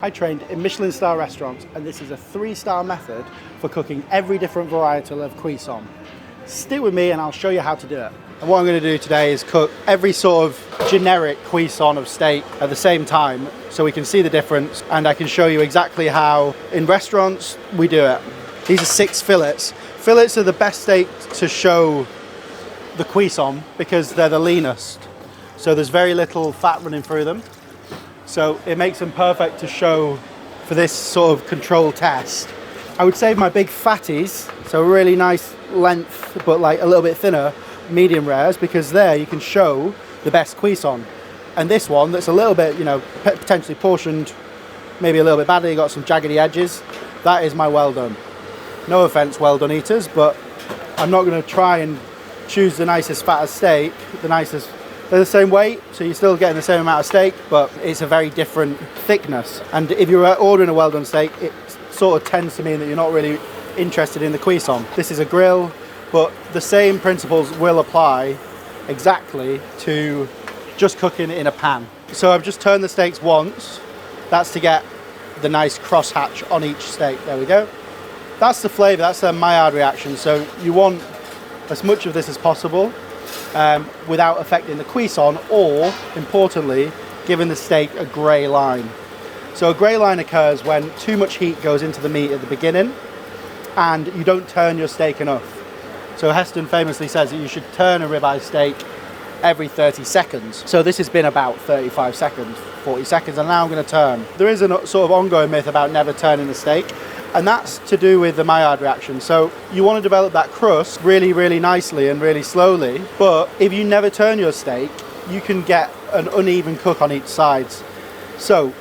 I trained in Michelin-star restaurants, and this is a 3-star method for cooking every different varietal of cuisson. Stick with me and I'll show you how to do it. And what I'm going to do today is cook every sort of generic cuisson of steak at the same time so we can see the difference, and I can show you exactly how in restaurants we do it. These are 6 fillets. Fillets are the best steak to show the cuisson because they're the leanest. So there's very little fat running through them. So it makes them perfect to show for this sort of control test. I would save my big fatties, so really nice length, but like a little bit thinner, medium rares, because there you can show the best cuisson. And this one that's a little bit, potentially portioned, maybe a little bit badly, got some jaggedy edges, that is my well done. No offense, well done eaters, but I'm not going to try and choose the nicest fattest steak, they're the same weight, so you're still getting the same amount of steak, but it's a very different thickness. And if you're ordering a well done steak, it sort of tends to mean that you're not really interested in the cuisson. This is a grill, but the same principles will apply exactly to just cooking in a pan. So I've just turned the steaks once. That's to get the nice cross hatch on each steak. There we go. That's the flavour, that's the Maillard reaction. So you want as much of this as possible. Without affecting the cuisson, or importantly, giving the steak a grey line. So a grey line occurs when too much heat goes into the meat at the beginning and you don't turn your steak enough. So Heston famously says that you should turn a ribeye steak every 30 seconds. So this has been about 35 seconds, 40 seconds, and now I'm going to turn. There is a sort of ongoing myth about never turning the steak, and that's to do with the Maillard reaction. So you want to develop that crust really, really nicely and really slowly, but if you never turn your steak, you can get an uneven cook on each side. So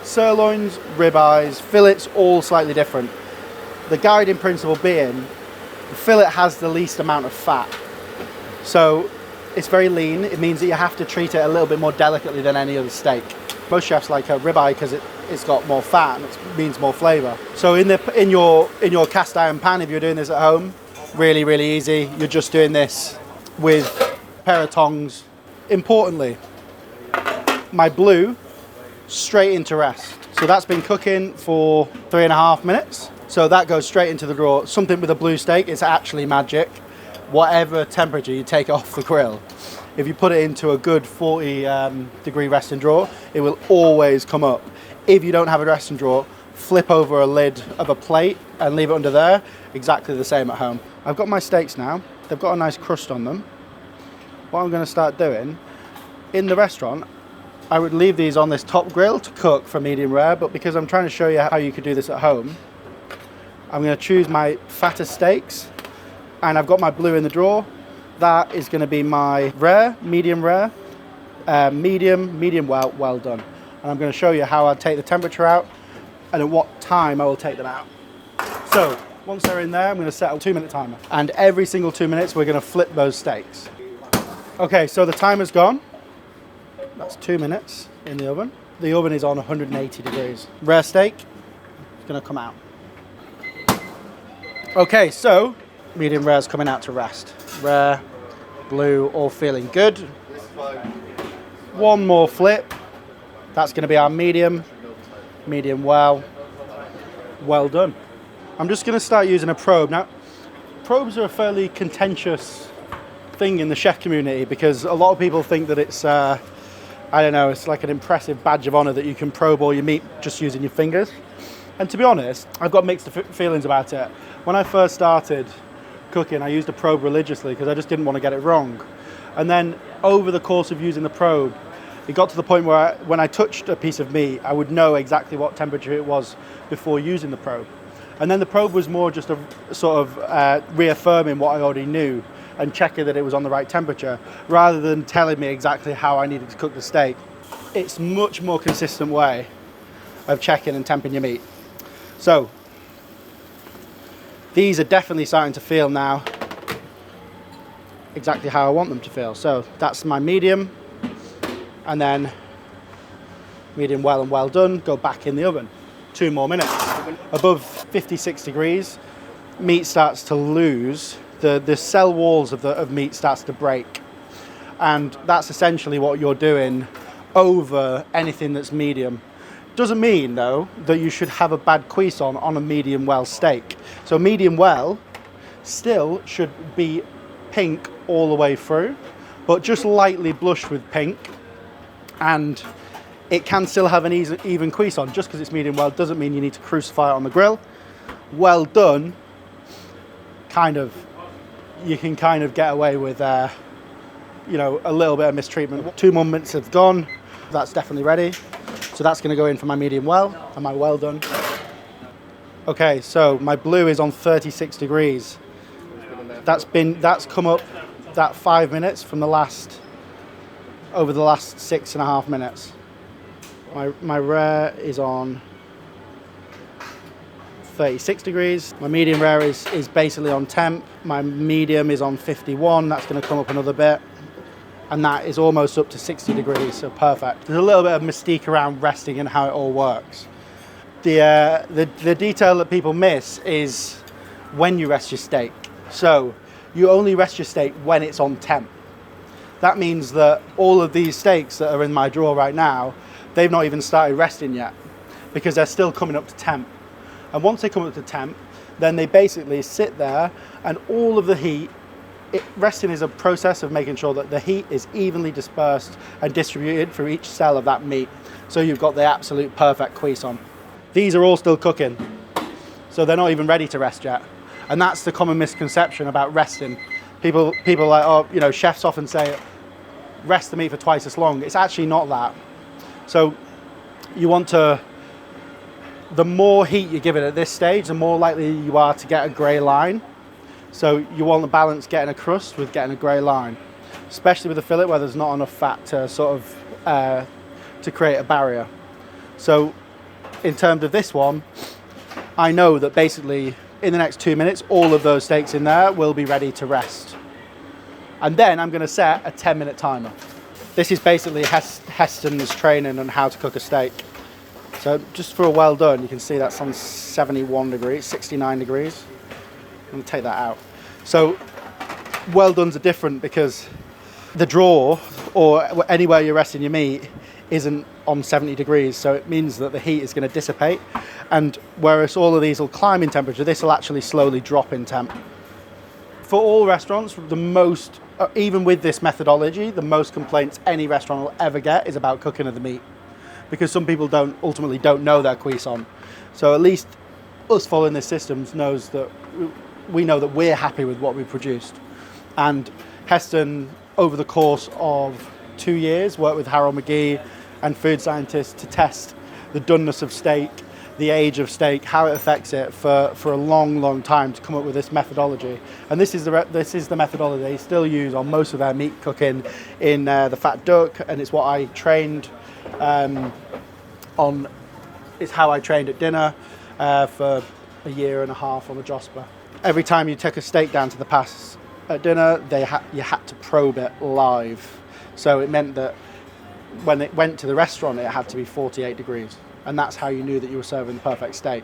sirloins, ribeyes, fillets, all slightly different. The guiding principle being the fillet has the least amount of fat. So it's very lean. It means that you have to treat it a little bit more delicately than any other steak. Most chefs like a ribeye because it's got more fat and it means more flavour. So in your cast iron pan, if you're doing this at home, really, really easy. You're just doing this with a pair of tongs. Importantly, my blue straight into rest. So that's been cooking for 3.5 minutes. So that goes straight into the drawer. Something with a blue steak, it's actually magic. Whatever temperature you take it off the grill, if you put it into a good 40 degree resting drawer, it will always come up. If you don't have a resting drawer, flip over a lid of a plate and leave it under there. Exactly the same at home. I've got my steaks now. They've got a nice crust on them. What I'm going to start doing, in the restaurant, I would leave these on this top grill to cook for medium rare, but because I'm trying to show you how you could do this at home, I'm going to choose my fattest steaks, and I've got my blue in the drawer. That is going to be my rare, medium well done. And I'm going to show you how I'll take the temperature out and at what time I will take them out. So once they're in there, I'm going to set a 2-minute timer. And every single 2 minutes, we're going to flip those steaks. Okay, so the timer's gone. That's 2 minutes in the oven. The oven is on 180 degrees. Rare steak is going to come out. Okay, so medium rare's coming out to rest. Rare, blue, all feeling good. One more flip. That's going to be our medium well done. I'm just going to start using a probe. Now, probes are a fairly contentious thing in the chef community because a lot of people think that it's, it's like an impressive badge of honor that you can probe all your meat just using your fingers. And to be honest, I've got mixed feelings about it. When I first started cooking, I used a probe religiously because I just didn't want to get it wrong. And then over the course of using the probe, it got to the point where when I touched a piece of meat, I would know exactly what temperature it was before using the probe. And then the probe was more just a sort of reaffirming what I already knew and checking that it was on the right temperature, rather than telling me exactly how I needed to cook the steak. It's a much more consistent way of checking and temping your meat. So these are definitely starting to feel now exactly how I want them to feel. So that's my medium, and then medium well and well done, go back in the oven. 2 more minutes. Above 56 degrees, meat starts to lose, the cell walls of meat starts to break. And that's essentially what you're doing over anything that's medium. Doesn't mean, though, that you should have a bad cuisson on a medium well steak. So medium well still should be pink all the way through, but just lightly blushed with pink. And it can still have an even cuisson. Just because it's medium well doesn't mean you need to crucify it on the grill. Well done, you can kind of get away with, you know, a little bit of mistreatment. 2 more minutes have gone. That's definitely ready. So that's going to go in for my medium well and my well done. Okay, so my blue is on 36 degrees. That's come up that 5 minutes from over the last 6.5 minutes. My rare is on 36 degrees. My medium rare is basically on temp. My medium is on 51. That's going to come up another bit. And that is almost up to 60 degrees, so perfect. There's a little bit of mystique around resting and how it all works. The detail that people miss is when you rest your steak. So you only rest your steak when it's on temp. That means that all of these steaks that are in my drawer right now, they've not even started resting yet because they're still coming up to temp. And once they come up to temp, then they basically sit there and all of the heat, resting is a process of making sure that the heat is evenly dispersed and distributed through each cell of that meat. So you've got the absolute perfect cuisson. These are all still cooking, so they're not even ready to rest yet. And that's the common misconception about resting. People are like, oh, you know, chefs often say, rest the meat for twice as long. It's actually not that. So you want to, the more heat you give it at this stage, the more likely you are to get a grey line. So you want to balance getting a crust with getting a grey line, especially with a fillet where there's not enough fat to sort of to create a barrier. So in terms of this one, I know that basically in the next 2 minutes, all of those steaks in there will be ready to rest. And then I'm going to set a 10-minute timer. This is basically Heston's training on how to cook a steak. So just for a well done, you can see that's on 71 degrees, 69 degrees. I'm going to take that out. So well dones are different because the drawer or anywhere you're resting your meat isn't on 70 degrees, so it means that the heat is going to dissipate, and whereas all of these will climb in temperature, this will actually slowly drop in temp. For all restaurants, the most, even with this methodology, the most complaints any restaurant will ever get is about cooking of the meat, because some people ultimately don't know their cuisson. So at least us following this system knows that we know that we're happy with what we produced. And Heston, over the course of 2 years, worked with Harold McGee and food scientists to test the doneness of steak, the age of steak, how it affects it for a long, long time to come up with this methodology. And this is the methodology they still use on most of their meat cooking in the Fat Duck, and it's what I trained on. It's how I trained at dinner for a year and a half on the Josper. Every time you took a steak down to the pass at dinner, you had to probe it live. So it meant that when it went to the restaurant, it had to be 48 degrees. And that's how you knew that you were serving the perfect steak.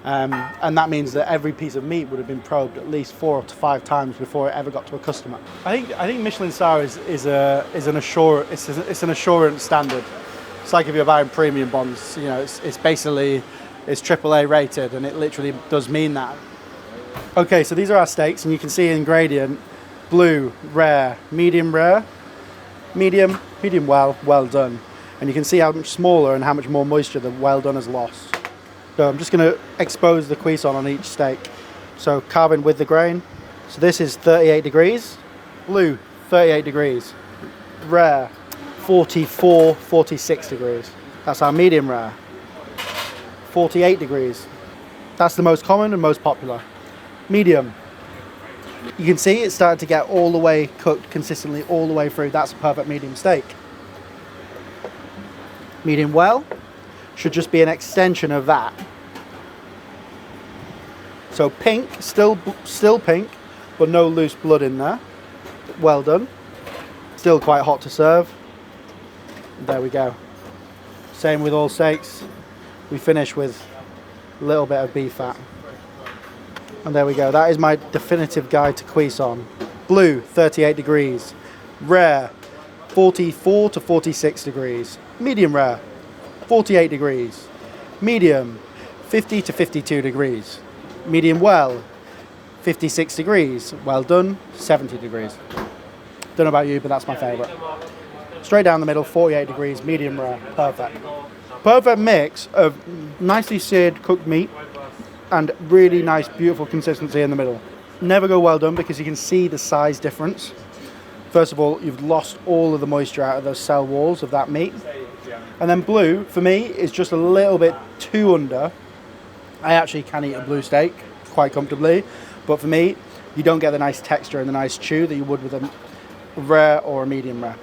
And that means that every piece of meat would have been probed at least 4 to 5 times before it ever got to a customer. I think Michelin-star is an assurance standard. It's like if you're buying premium bonds, you know, it's basically, it's AAA rated, and it literally does mean that. Okay, so these are our steaks, and you can see in gradient: blue, rare, medium, medium well, well done. And you can see how much smaller and how much more moisture the well done has lost. So I'm just going to expose the cuisson on each steak. So carbon with the grain. So this is 38 degrees, blue 38 degrees, rare 44, 46 degrees. That's our medium rare. 48 degrees. That's the most common and most popular. Medium. You can see it started to get all the way cooked consistently all the way through. That's a perfect medium steak. Medium well should just be an extension of that. So pink, still pink, but no loose blood in there. Well done. Still quite hot to serve. There we go. Same with all steaks. We finish with a little bit of beef fat. And there we go. That is my definitive guide to cuisson. Blue, 38 degrees. Rare, 44 to 46 degrees. Medium rare, 48 degrees. Medium, 50 to 52 degrees. Medium well, 56 degrees. Well done, 70 degrees. Don't know about you, but that's my favourite. Straight down the middle, 48 degrees, medium rare, perfect. Perfect mix of nicely seared cooked meat and really nice, beautiful consistency in the middle. Never go well done because you can see the size difference. First of all, you've lost all of the moisture out of those cell walls of that meat. And then blue, for me, is just a little bit too under. I actually can eat a blue steak quite comfortably, but for me, you don't get the nice texture and the nice chew that you would with a rare or a medium rare.